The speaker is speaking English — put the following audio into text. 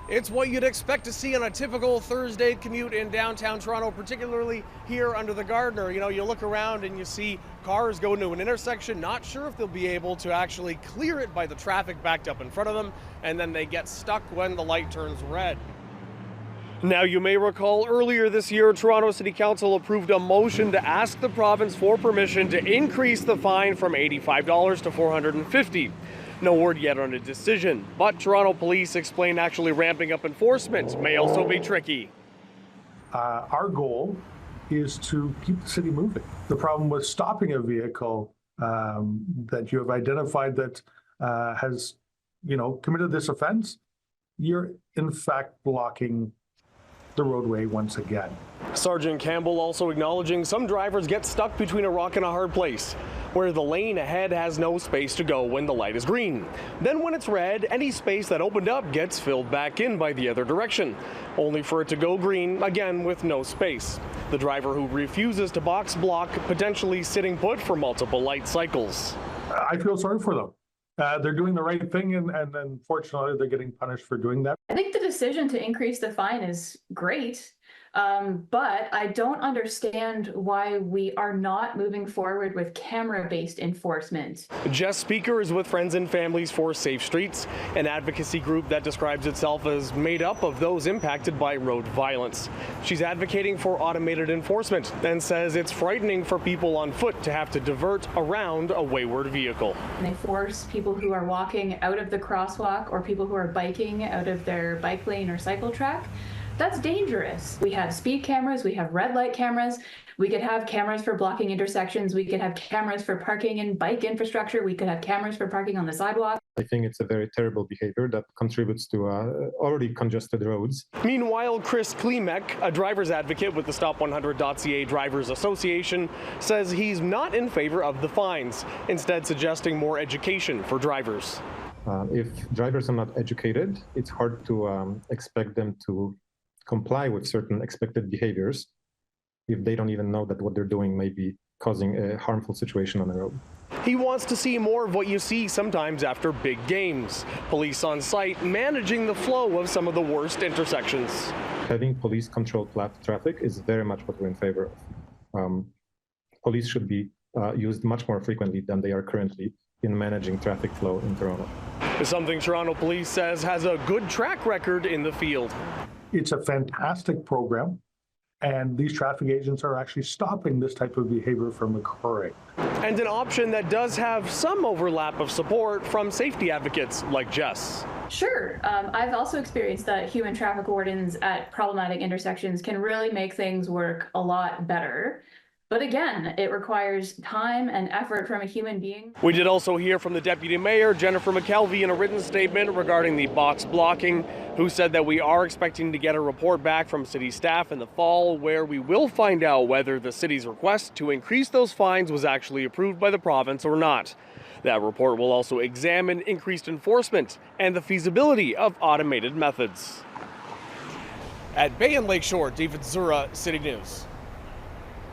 It's what you'd expect to see on a typical Thursday commute in downtown Toronto, particularly here under the Gardiner. You know, you look around and you see cars go into an intersection, not sure if they'll be able to actually clear it by the traffic backed up in front of them, and then they get stuck when the light turns red. Now, you may recall earlier this year, Toronto City Council approved a motion to ask the province for permission to increase the fine from $85 to $450. No word yet on a decision, but Toronto police explain actually ramping up enforcement may also be tricky. Our goal is to keep the city moving. The problem with stopping a vehicle that you have identified that has, committed this offense, you're in fact blocking the roadway once again. Sergeant Campbell also acknowledging some drivers get stuck between a rock and a hard place, where the lane ahead has no space to go when the light is green. Then when it's red, any space that opened up gets filled back in by the other direction, only for it to go green again with no space. The driver who refuses to box block potentially sitting put for multiple light cycles. I feel sorry for them. They're doing the right thing, and unfortunately, they're getting punished for doing that. I think the decision to increase the fine is great, but I don't understand why we are not moving forward with camera-based enforcement. Jess Speaker is with Friends and Families for Safe Streets, an advocacy group that describes itself as made up of those impacted by road violence. She's advocating for automated enforcement and says it's frightening for people on foot to have to divert around a wayward vehicle. They force people who are walking out of the crosswalk or people who are biking out of their bike lane or cycle track. That's dangerous. We have speed cameras, we have red light cameras, we could have cameras for blocking intersections, we could have cameras for parking and bike infrastructure, we could have cameras for parking on the sidewalk. I think it's a very terrible behavior that contributes to already congested roads. Meanwhile, Chris Klimek, a driver's advocate with the Stop100.ca Drivers Association, says he's not in favor of the fines, instead suggesting more education for drivers. If drivers are not educated, it's hard to expect them to comply with certain expected behaviors if they don't even know that what they're doing may be causing a harmful situation on the road. He wants to see more of what you see sometimes after big games. Police on site managing the flow of some of the worst intersections. Having police control traffic is very much what we're in favor of. Police should be used much more frequently than they are currently in managing traffic flow in Toronto. Something Toronto Police says has a good track record in the field. It's a fantastic program, and these traffic agents are actually stopping this type of behavior from occurring. And an option that does have some overlap of support from safety advocates like Jess. Sure. I've also experienced that human traffic wardens at problematic intersections can really make things work a lot better. But again, it requires time and effort from a human being. We did also hear from the Deputy Mayor, Jennifer McKelvey, in a written statement regarding the box blocking, who said that we are expecting to get a report back from city staff in the fall where we will find out whether the city's request to increase those fines was actually approved by the province or not. That report will also examine increased enforcement and the feasibility of automated methods. At Bay and Lakeshore, David Zura, City News.